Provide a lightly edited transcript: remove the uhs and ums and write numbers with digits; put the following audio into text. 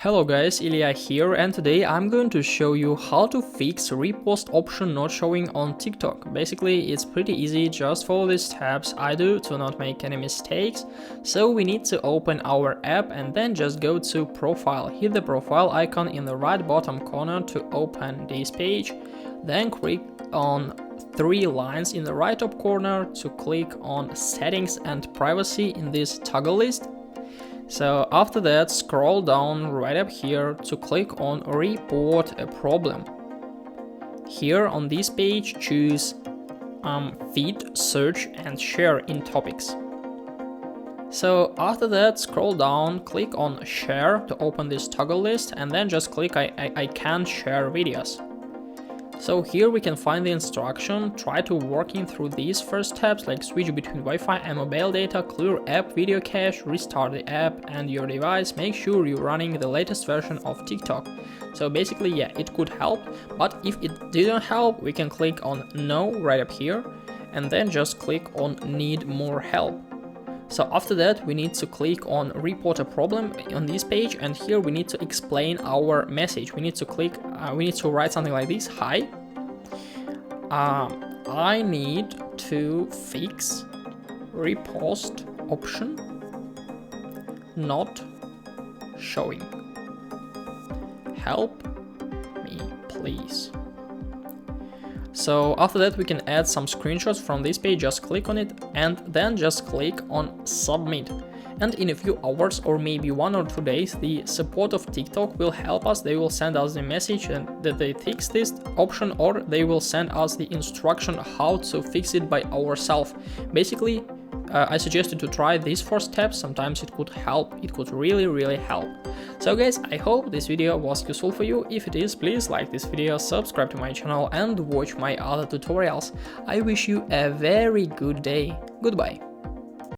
Hello guys, Ilya here, and today I'm going to show you how to fix repost option not showing on TikTok. Basically, it's pretty easy, just follow these steps I do to not make any mistakes. So we need to open our app and then just go to profile. Hit the profile icon in the right bottom corner to open this page. Then click on three lines in the right top corner to click on settings and privacy in this toggle list. So after that, scroll down right up here to click on report a problem. Here on this page, choose feed, search and share in topics. So after that, scroll down, click on share to open this toggle list and then just click I can share videos. So here we can find the instruction, try to working through these first steps like switch between Wi-Fi and mobile data, clear app video cache, restart the app and your device, make sure you're running the latest version of TikTok. So basically, yeah, it could help, but if it didn't help, we can click on no right up here and then just click on need more help. So after that, we need to click on report a problem on this page, and here we need to explain our message. We need to write something like this. Hi, I need to fix repost option not showing. Help me, please. So after that, we can add some screenshots from this page, just click on it and then just click on submit. And in a few hours or maybe 1 or 2 days, the support of TikTok will help us. They will send us the message and that they fix this option, or they will send us the instruction how to fix it by ourselves. Basically, I suggest you to try these 4 steps. Sometimes it could help. It could really help. So guys, I hope this video was useful for you. If it is, please like this video, subscribe to my channel and watch my other tutorials. I wish you a very good day. Goodbye.